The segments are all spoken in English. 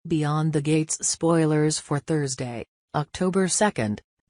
Beyond the Gates spoilers for Thursday, October 2,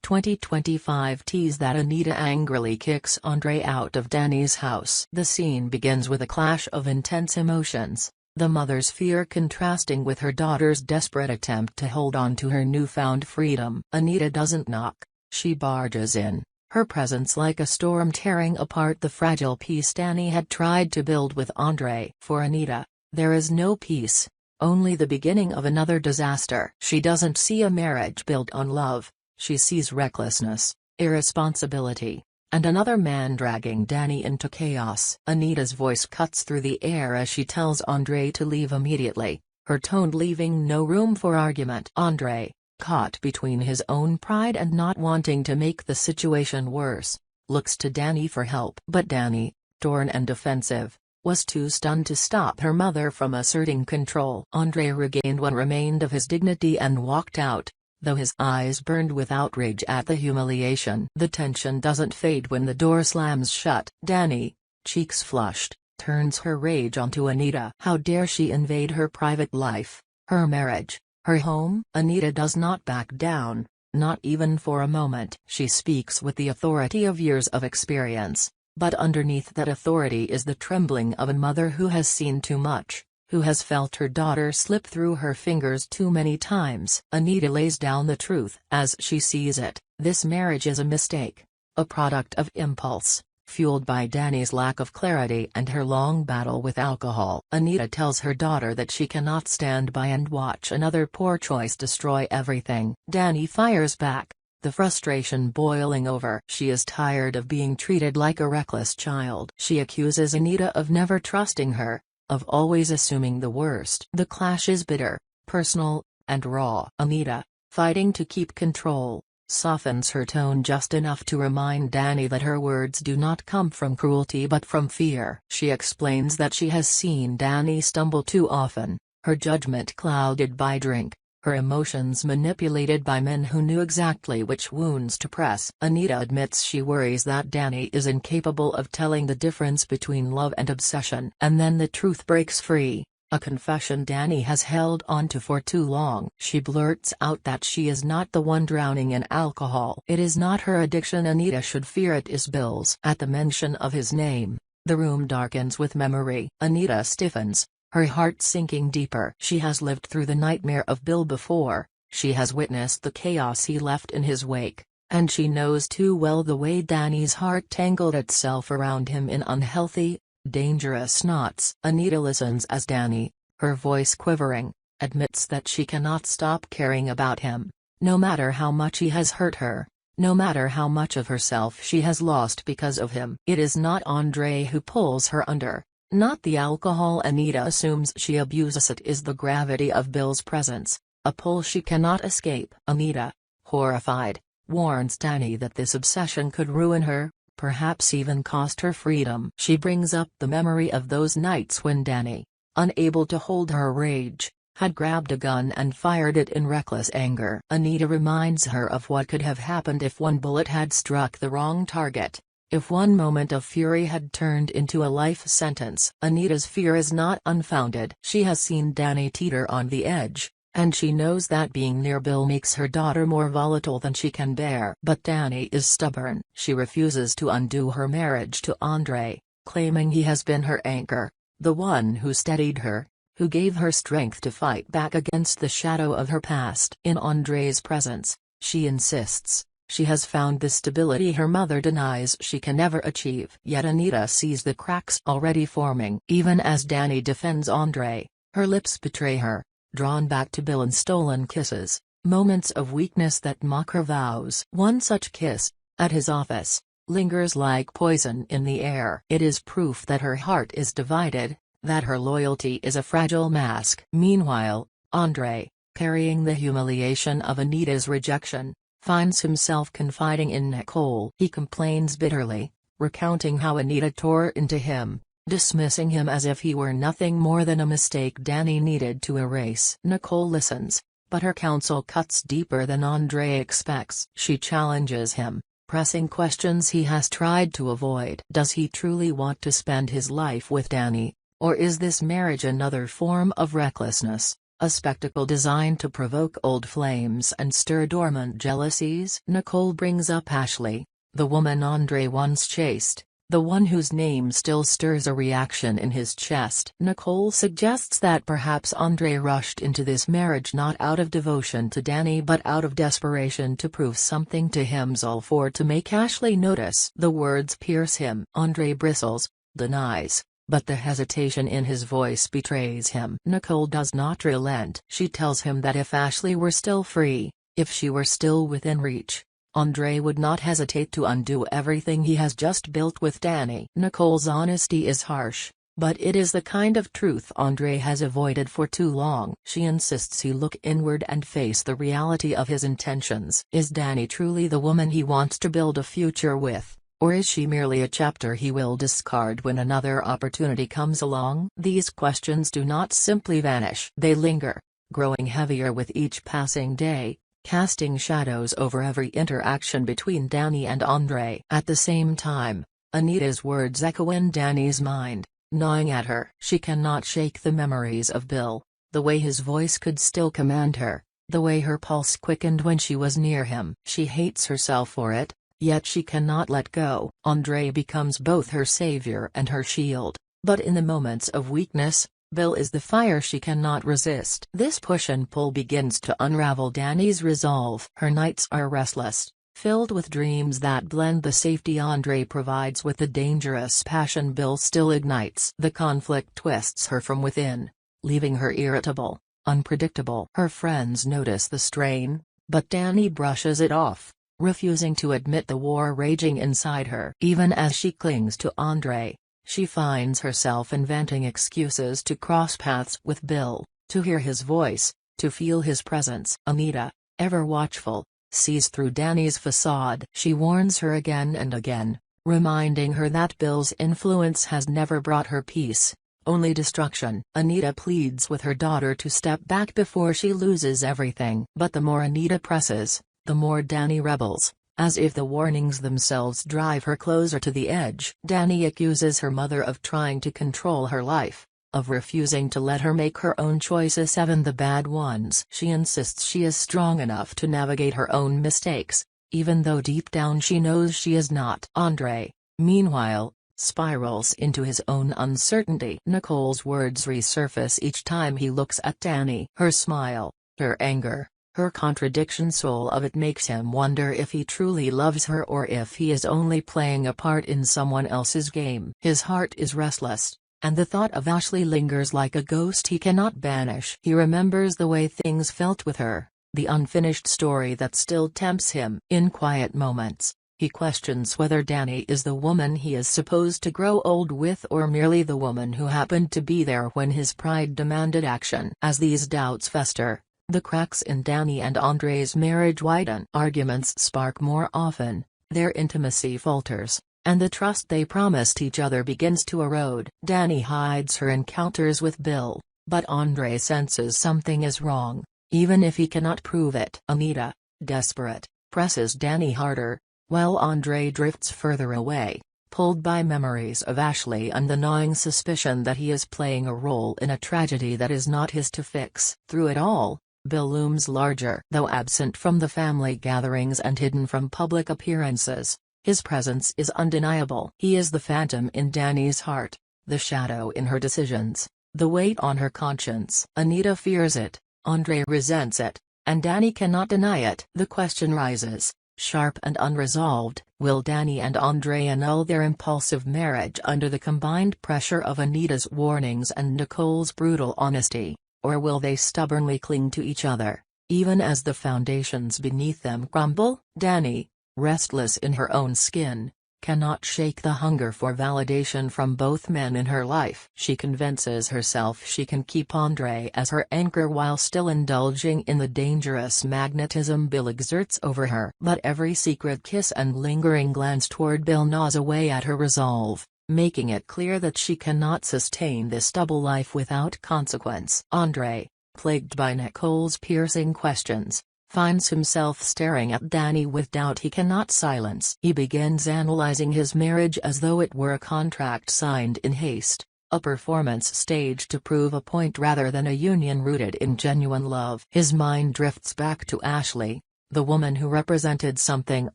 2025 tease that Anita angrily kicks Andre out of Danny's house. The scene begins with a clash of intense emotions, the mother's fear contrasting with her daughter's desperate attempt to hold on to her newfound freedom. Anita doesn't knock, she barges in, her presence like a storm tearing apart the fragile peace Danny had tried to build with Andre. For Anita, there is no peace, only the beginning of another disaster. She doesn't see a marriage built on love, she sees recklessness, irresponsibility, and another man dragging Danny into chaos. Anita's voice cuts through the air as she tells Andre to leave immediately, her tone leaving no room for argument. Andre, caught between his own pride and not wanting to make the situation worse, looks to Danny for help. But Danny, torn and defensive, was too stunned to stop her mother from asserting control. Andre regained what remained of his dignity and walked out, though his eyes burned with outrage at the humiliation. The tension doesn't fade when the door slams shut. Danny, cheeks flushed, turns her rage onto Anita. How dare she invade her private life, her marriage, her home? Anita does not back down, not even for a moment. She speaks with the authority of years of experience, but underneath that authority is the trembling of a mother who has seen too much, who has felt her daughter slip through her fingers too many times. Anita lays down the truth as she sees it. This marriage is a mistake, a product of impulse, fueled by Danny's lack of clarity and her long battle with alcohol. Anita tells her daughter that she cannot stand by and watch another poor choice destroy everything. Danny fires back, the frustration boiling over. She is tired of being treated like a reckless child. She accuses Anita of never trusting her, of always assuming the worst. The clash is bitter, personal, and raw. Anita, fighting to keep control, softens her tone just enough to remind Danny that her words do not come from cruelty but from fear. She explains that she has seen Danny stumble too often, her judgment clouded by drink, her emotions manipulated by men who knew exactly which wounds to press. Anita admits she worries that Danny is incapable of telling the difference between love and obsession. And then the truth breaks free, a confession Danny has held onto for too long. She blurts out that she is not the one drowning in alcohol. It is not her addiction Anita should fear, it is Bill's. At the mention of his name, the room darkens with memory. Anita stiffens, her heart sinking deeper. She has lived through the nightmare of Bill before, she has witnessed the chaos he left in his wake, and she knows too well the way Danny's heart tangled itself around him in unhealthy, dangerous knots. Anita listens as Danny, her voice quivering, admits that she cannot stop caring about him, no matter how much he has hurt her, no matter how much of herself she has lost because of him. It is not Andre who pulls her under, not the alcohol Anita assumes she abuses, it is the gravity of Bill's presence, a pull she cannot escape. Anita, horrified, warns Danny that this obsession could ruin her, perhaps even cost her freedom. She brings up the memory of those nights when Danny, unable to hold her rage, had grabbed a gun and fired it in reckless anger. Anita reminds her of what could have happened if one bullet had struck the wrong target, if one moment of fury had turned into a life sentence. Anita's fear is not unfounded. She has seen Danny teeter on the edge, and she knows that being near Bill makes her daughter more volatile than she can bear. But Danny is stubborn. She refuses to undo her marriage to Andre, claiming he has been her anchor, the one who steadied her, who gave her strength to fight back against the shadow of her past. In Andre's presence, she insists, she has found the stability her mother denies she can never achieve. Yet Anita sees the cracks already forming. Even as Danny defends Andre, her lips betray her, drawn back to Bill and stolen kisses, moments of weakness that mock her vows. One such kiss, at his office, lingers like poison in the air. It is proof that her heart is divided, that her loyalty is a fragile mask. Meanwhile, Andre, carrying the humiliation of Anita's rejection, finds himself confiding in Nicole. He complains bitterly, recounting how Anita tore into him, dismissing him as if he were nothing more than a mistake Danny needed to erase. Nicole listens, but her counsel cuts deeper than Andre expects. She challenges him, pressing questions he has tried to avoid. Does he truly want to spend his life with Danny, or is this marriage another form of recklessness? a spectacle designed to provoke old flames and stir dormant jealousies. Nicole brings up Ashley, the woman Andre once chased, the one whose name still stirs a reaction in his chest. Nicole suggests that perhaps Andre rushed into this marriage not out of devotion to Danny but out of desperation to prove something to himself or to make Ashley notice. The words pierce him. Andre bristles, denies, but the hesitation in his voice betrays him. Nicole does not relent. She tells him that if Ashley were still free, if she were still within reach, Andre would not hesitate to undo everything he has just built with Danny. Nicole's honesty is harsh, but it is the kind of truth Andre has avoided for too long. She insists he look inward and face the reality of his intentions. Is Danny truly the woman he wants to build a future with, or is she merely a chapter he will discard when another opportunity comes along? These questions do not simply vanish. They linger, growing heavier with each passing day, casting shadows over every interaction between Danny and Andre. At the same time, Anita's words echo in Danny's mind, gnawing at her. She cannot shake the memories of Bill, the way his voice could still command her, the way her pulse quickened when she was near him. She hates herself for it, yet she cannot let go. Andre becomes both her savior and her shield, but in the moments of weakness, Bill is the fire she cannot resist. This push and pull begins to unravel Danny's resolve. Her nights are restless, filled with dreams that blend the safety Andre provides with the dangerous passion Bill still ignites. The conflict twists her from within, leaving her irritable, unpredictable. Her friends notice the strain, but Danny brushes it off, refusing to admit the war raging inside her. Even as she clings to Andre, she finds herself inventing excuses to cross paths with Bill, to hear his voice, to feel his presence. Anita, ever watchful, sees through Danny's facade. She warns her again and again, reminding her that Bill's influence has never brought her peace, only destruction. Anita pleads with her daughter to step back before she loses everything. But the more Anita presses, the more Danny rebels, as if the warnings themselves drive her closer to the edge. Danny accuses her mother of trying to control her life, of refusing to let her make her own choices, even the bad ones. She insists she is strong enough to navigate her own mistakes, even though deep down she knows she is not. Andre, meanwhile, spirals into his own uncertainty. Nicole's words resurface each time he looks at Danny. Her smile, her anger, her contradiction, soul of it makes him wonder if he truly loves her or if he is only playing a part in someone else's game. His heart is restless, and the thought of Ashley lingers like a ghost he cannot banish. He remembers the way things felt with her, the unfinished story that still tempts him. In quiet moments, he questions whether Danny is the woman he is supposed to grow old with or merely the woman who happened to be there when his pride demanded action. As these doubts fester, the cracks in Danny and Andre's marriage widen. Arguments spark more often, their intimacy falters, and the trust they promised each other begins to erode. Danny hides her encounters with Bill, but Andre senses something is wrong, even if he cannot prove it. Anita, desperate, presses Danny harder, while Andre drifts further away, pulled by memories of Ashley and the gnawing suspicion that he is playing a role in a tragedy that is not his to fix. Through it all, Bill looms larger. Though absent from the family gatherings and hidden from public appearances, his presence is undeniable. He is the phantom in Danny's heart, the shadow in her decisions, the weight on her conscience. Anita fears it, Andre resents it, and Danny cannot deny it. The question rises, sharp and unresolved: will Danny and Andre annul their impulsive marriage under the combined pressure of Anita's warnings and Nicole's brutal honesty? Or will they stubbornly cling to each other, even as the foundations beneath them crumble? Danny, restless in her own skin, cannot shake the hunger for validation from both men in her life. She convinces herself she can keep Andre as her anchor while still indulging in the dangerous magnetism Bill exerts over her. But every secret kiss and lingering glance toward Bill gnaws away at her resolve, making it clear that she cannot sustain this double life without consequence. Andre, plagued by Nicole's piercing questions, finds himself staring at Danny with doubt he cannot silence. He begins analyzing his marriage as though it were a contract signed in haste, a performance staged to prove a point rather than a union rooted in genuine love. His mind drifts back to Ashley, the woman who represented something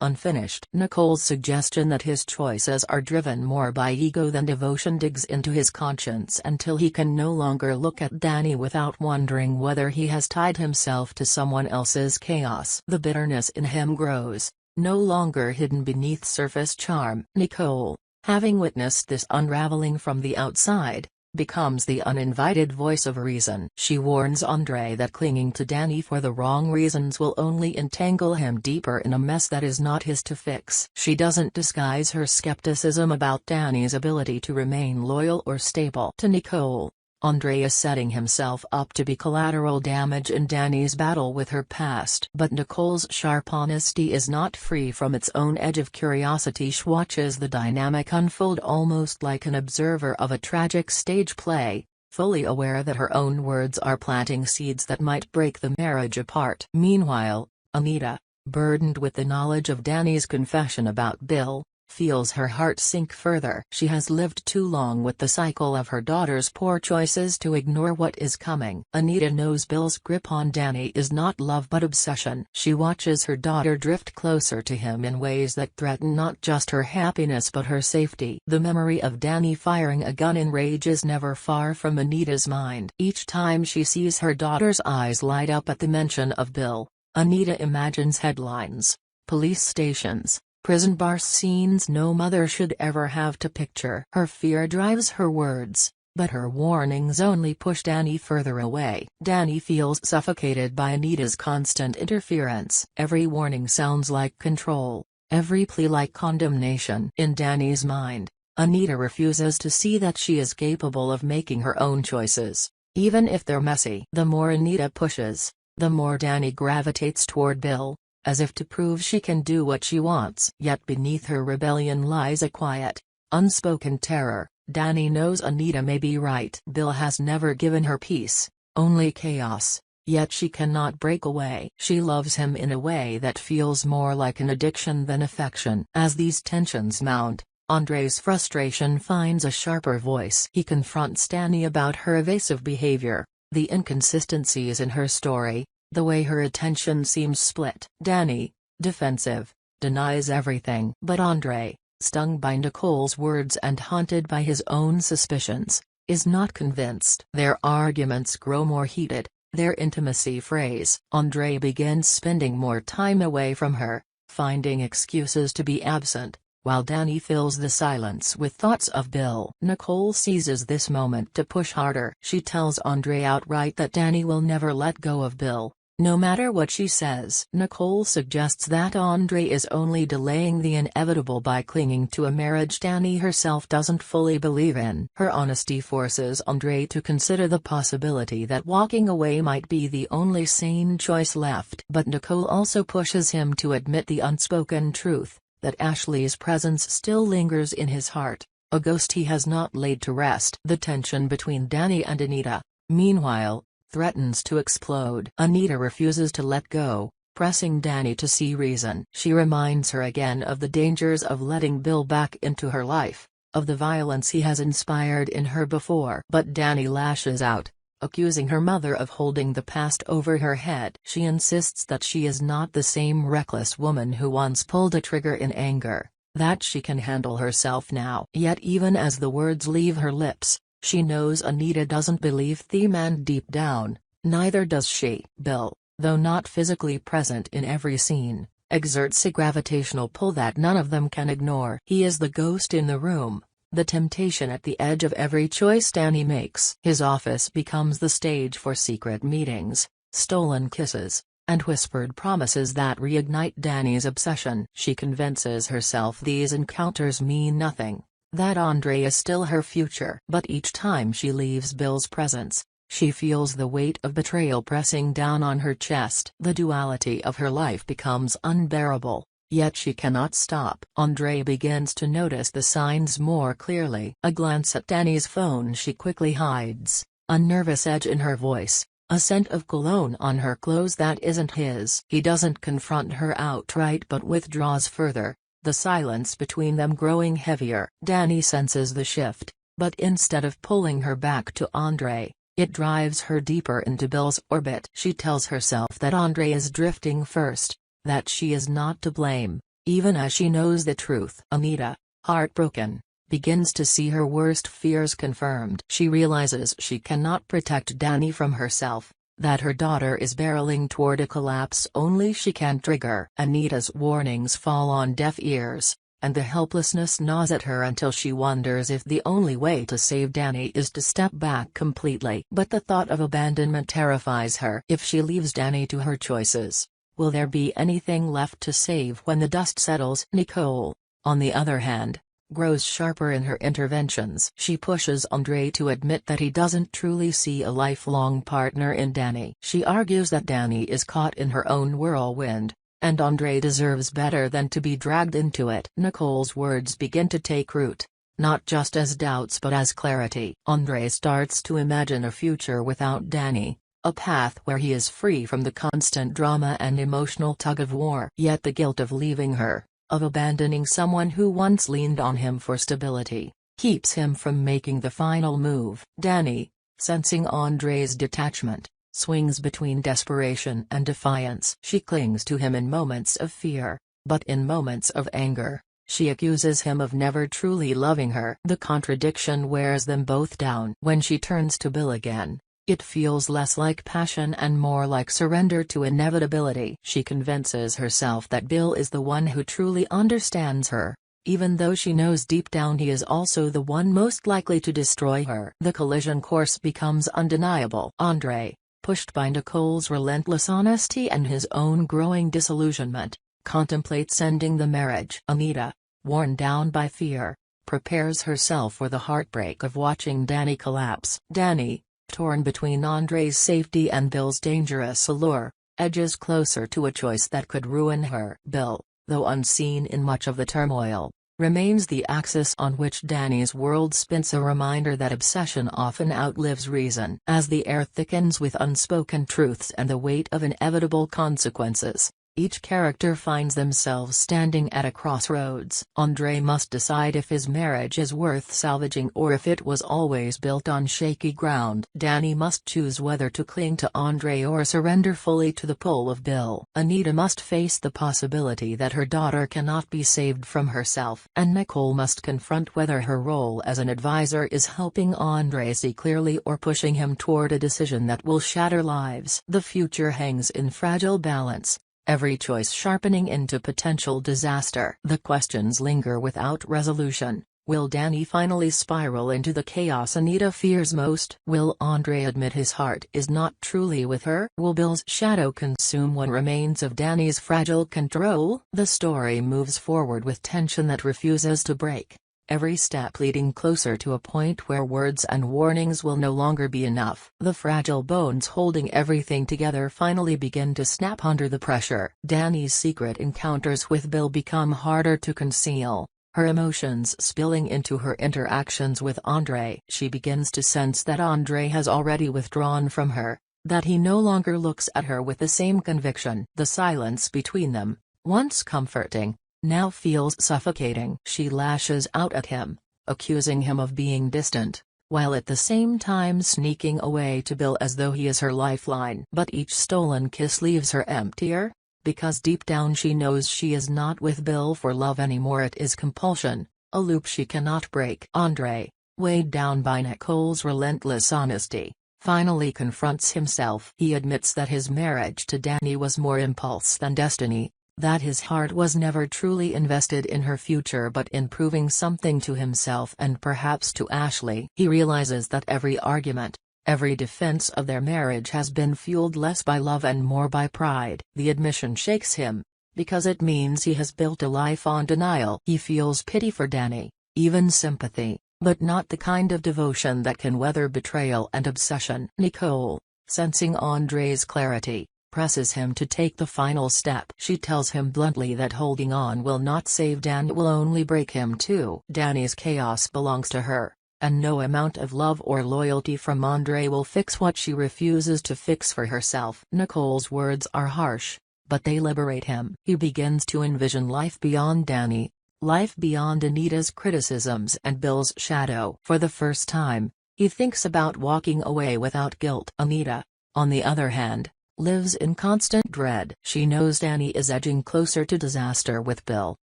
unfinished. Nicole's suggestion that his choices are driven more by ego than devotion digs into his conscience until he can no longer look at Danny without wondering whether he has tied himself to someone else's chaos. The bitterness in him grows, no longer hidden beneath surface charm. Nicole, having witnessed this unraveling from the outside, becomes the uninvited voice of reason. She warns Andre that clinging to Danny for the wrong reasons will only entangle him deeper in a mess that is not his to fix. She doesn't disguise her skepticism about Danny's ability to remain loyal or stable. To Nicole, Andre is setting himself up to be collateral damage in Danny's battle with her past. But Nicole's sharp honesty is not free from its own edge of curiosity. She watches the dynamic unfold almost like an observer of a tragic stage play, fully aware that her own words are planting seeds that might break the marriage apart. Meanwhile, Anita, burdened with the knowledge of Danny's confession about Bill, feels her heart sink further. She has lived too long with the cycle of her daughter's poor choices to ignore what is coming. Anita knows Bill's grip on Danny is not love but obsession. She watches her daughter drift closer to him in ways that threaten not just her happiness but her safety. The memory of Danny firing a gun in rage is never far from Anita's mind. Each time she sees her daughter's eyes light up at the mention of Bill, Anita imagines headlines, police stations, prison bar scenes no mother should ever have to picture. Her fear drives her words, but her warnings only push Danny further away. Danny feels suffocated by Anita's constant interference. Every warning sounds like control, every plea like condemnation. In Danny's mind, Anita refuses to see that she is capable of making her own choices, even if they're messy. The more Anita pushes, the more Danny gravitates toward Bill, as if to prove she can do what she wants. Yet beneath her rebellion lies a quiet, unspoken terror. Danny knows Anita may be right. Bill has never given her peace, only chaos, yet she cannot break away. She loves him in a way that feels more like an addiction than affection. As these tensions mount, Andre's frustration finds a sharper voice. He confronts Danny about her evasive behavior, the inconsistencies in her story, the way her attention seems split. Danny, defensive, denies everything. But Andre, stung by Nicole's words and haunted by his own suspicions, is not convinced. Their arguments grow more heated, their intimacy frays. Andre begins spending more time away from her, finding excuses to be absent, while Danny fills the silence with thoughts of Bill. Nicole seizes this moment to push harder. She tells Andre outright that Danny will never let go of Bill, no matter what she says. Nicole suggests that Andre is only delaying the inevitable by clinging to a marriage Danny herself doesn't fully believe in. Her honesty forces Andre to consider the possibility that walking away might be the only sane choice left. But Nicole also pushes him to admit the unspoken truth, that Ashley's presence still lingers in his heart, a ghost he has not laid to rest. The tension between Danny and Anita, meanwhile, threatens to explode. Anita refuses to let go, pressing Danny to see reason. She reminds her again of the dangers of letting Bill back into her life, of the violence he has inspired in her before. But Danny lashes out, accusing her mother of holding the past over her head. She insists that she is not the same reckless woman who once pulled a trigger in anger, that she can handle herself now. Yet even as the words leave her lips, she knows Anita doesn't believe them, and deep down, neither does she. Bill, though not physically present in every scene, exerts a gravitational pull that none of them can ignore. He is the ghost in the room, the temptation at the edge of every choice Danny makes. His office becomes the stage for secret meetings, stolen kisses, and whispered promises that reignite Danny's obsession. She convinces herself these encounters mean nothing, that Andre is still her future. But each time she leaves Bill's presence, she feels the weight of betrayal pressing down on her chest. The duality of her life becomes unbearable, yet she cannot stop. Andre begins to notice the signs more clearly. A glance at Danny's phone she quickly hides, a nervous edge in her voice, a scent of cologne on her clothes that isn't his. He doesn't confront her outright but withdraws further, the silence between them growing heavier. Danny senses the shift, But instead of pulling her back to Andre, it drives her deeper into Bill's orbit. She tells herself that Andre is drifting first, that she is not to blame, even as she knows the truth. Anita, heartbroken, begins to see her worst fears confirmed. She realizes she cannot protect Danny from herself, that her daughter is barreling toward a collapse only she can trigger. Anita's warnings fall on deaf ears, and the helplessness gnaws at her until she wonders if the only way to save Danny is to step back completely. But the thought of abandonment terrifies her. If she leaves Danny to her choices, will there be anything left to save when the dust settles? Nicole, on the other hand, grows sharper in her interventions. She pushes Andre to admit that he doesn't truly see a lifelong partner in Danny. She argues that Danny is caught in her own whirlwind, and Andre deserves better than to be dragged into it. Nicole's words begin to take root, not just as doubts but as clarity. Andre starts to imagine a future without Danny, a path where he is free from the constant drama and emotional tug-of-war. Yet the guilt of leaving her, of abandoning someone who once leaned on him for stability, keeps him from making the final move. Danny, sensing Andre's detachment, swings between desperation and defiance. She clings to him in moments of fear, but in moments of anger, she accuses him of never truly loving her. The contradiction wears them both down. When she turns to Bill again, it feels less like passion and more like surrender to inevitability. She convinces herself that Bill is the one who truly understands her, even though she knows deep down he is also the one most likely to destroy her. The collision course becomes undeniable. Andre, pushed by Nicole's relentless honesty and his own growing disillusionment, contemplates ending the marriage. Anita, worn down by fear, prepares herself for the heartbreak of watching Danny collapse. Danny, torn between Andre's safety and Bill's dangerous allure, edges closer to a choice that could ruin her. Bill, though unseen in much of the turmoil, remains the axis on which Danny's world spins, a reminder that obsession often outlives reason. As the air thickens with unspoken truths and the weight of inevitable consequences, each character finds themselves standing at a crossroads. Andre must decide if his marriage is worth salvaging or if it was always built on shaky ground. Danny must choose whether to cling to Andre or surrender fully to the pull of Bill. Anita must face the possibility that her daughter cannot be saved from herself. And Nicole must confront whether her role as an advisor is helping Andre see clearly or pushing him toward a decision that will shatter lives. The future hangs in fragile balance, every choice sharpening into potential disaster. The questions linger without resolution. Will Danny finally spiral into the chaos Anita fears most? Will Andre admit his heart is not truly with her? Will Bill's shadow consume what remains of Danny's fragile control? The story moves forward with tension that refuses to break, every step leading closer to a point where words and warnings will no longer be enough. The fragile bones holding everything together finally begin to snap under the pressure. Danny's secret encounters with Bill become harder to conceal, her emotions spilling into her interactions with Andre. She begins to sense that Andre has already withdrawn from her, that he no longer looks at her with the same conviction. The silence between them, once comforting, now feels suffocating. She lashes out at him, accusing him of being distant, while at the same time sneaking away to Bill as though he is her lifeline. But each stolen kiss leaves her emptier, because deep down she knows she is not with Bill for love anymore. It is compulsion, a loop she cannot break. Andre, weighed down by Nicole's relentless honesty, finally confronts himself. He admits that his marriage to Danny was more impulse than destiny, that his heart was never truly invested in her future but in proving something to himself and perhaps to Ashley. He realizes that every argument, every defense of their marriage has been fueled less by love and more by pride. The admission shakes him, because it means he has built a life on denial. He feels pity for Danny, even sympathy, but not the kind of devotion that can weather betrayal and obsession. Nicole, sensing Andre's clarity, presses him to take the final step. She tells him bluntly that holding on will not save Dan, it will only break him too. Danny's chaos belongs to her, and no amount of love or loyalty from Andre will fix what she refuses to fix for herself. Nicole's words are harsh, but they liberate him. He begins to envision life beyond Danny, Life beyond Anita's criticisms and Bill's shadow. For the first time, he thinks about walking away without guilt. Anita, on the other hand, lives in constant dread. She knows Danny is edging closer to disaster with Bill,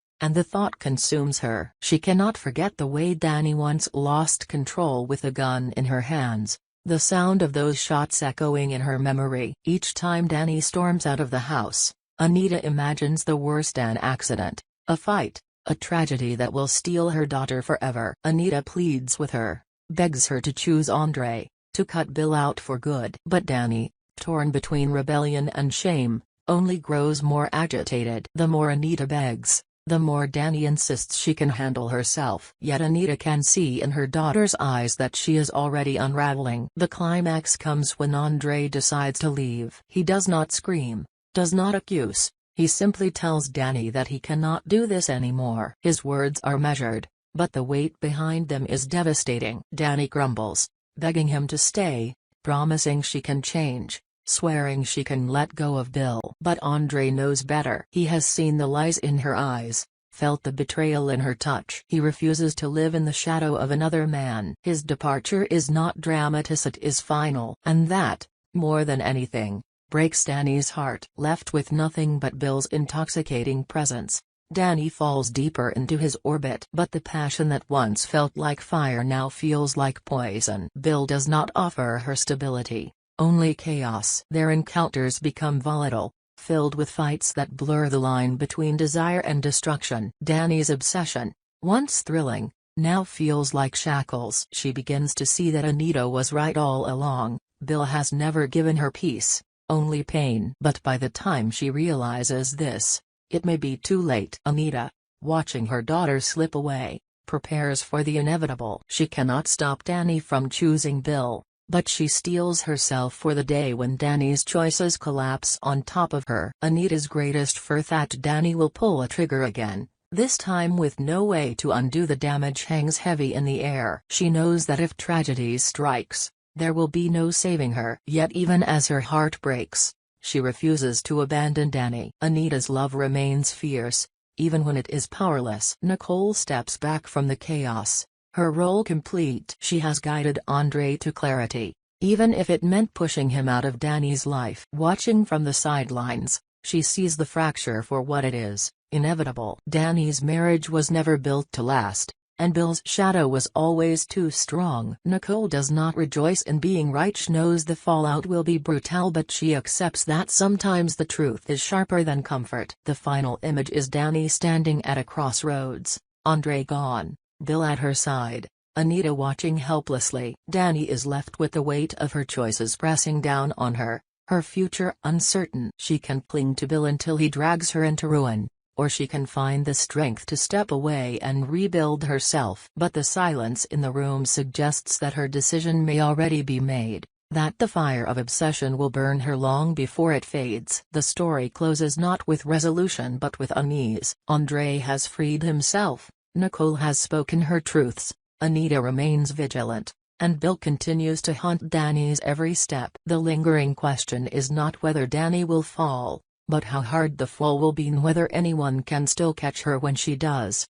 and the thought consumes her. She cannot forget the way Danny once lost control with a gun in her hands, the sound of those shots echoing in her memory. Each time Danny storms out of the house, Anita imagines the worst: an accident, a fight, a tragedy that will steal her daughter forever. Anita pleads with her, begs her to choose Andre, to cut Bill out for good. But Danny, torn between rebellion and shame, only grows more agitated. The more Anita begs, the more Danny insists she can handle herself. Yet Anita can see in her daughter's eyes that she is already unraveling. The climax comes when Andre decides to leave. He does not scream, does not accuse, he simply tells Danny that he cannot do this anymore. His words are measured, but the weight behind them is devastating. Danny grumbles, begging him to stay, promising she can change, swearing she can let go of Bill. But Andre knows better. He has seen the lies in her eyes, felt the betrayal in her touch. He refuses to live in the shadow of another man. His departure is not dramatic, it is final. And that, more than anything, breaks Danny's heart. Left with nothing but Bill's intoxicating presence, Danny falls deeper into his orbit. But the passion that once felt like fire now feels like poison. Bill does not offer her stability, only chaos. Their encounters become volatile, filled with fights that blur the line between desire and destruction. Danny's obsession, once thrilling, now feels like shackles. She begins to see that Anita was right all along. Bill has never given her peace, only pain. But by the time she realizes this, it may be too late. Anita, watching her daughter slip away, prepares for the inevitable. She cannot stop Danny from choosing Bill, but she steels herself for the day when Danny's choices collapse on top of her. Anita's greatest fear that Danny will pull a trigger again, this time with no way to undo the damage, hangs heavy in the air. She knows that if tragedy strikes, there will be no saving her. Yet even as her heart breaks, she refuses to abandon Danny. Anita's love remains fierce, even when it is powerless. Nicole steps back from the chaos, her role complete. She has guided Andre to clarity, even if it meant pushing him out of Danny's life. Watching from the sidelines, she sees the fracture for what it is: inevitable. Danny's marriage was never built to last, and Bill's shadow was always too strong. Nicole does not rejoice in being right. She knows the fallout will be brutal, but she accepts that sometimes the truth is sharper than comfort. The final image is Danny standing at a crossroads, Andre gone, Bill at her side, Anita watching helplessly. Danny is left with the weight of her choices pressing down on her, her future uncertain. She can cling to Bill until he drags her into ruin, or she can find the strength to step away and rebuild herself. But the silence in the room suggests that her decision may already be made, that the fire of obsession will burn her long before it fades. The story closes not with resolution but with unease. Andre has freed himself, Nicole has spoken her truths, Anita remains vigilant, and Bill continues to haunt Danny's every step. The lingering question is not whether Danny will fall, but how hard the fall will be and whether anyone can still catch her when she does.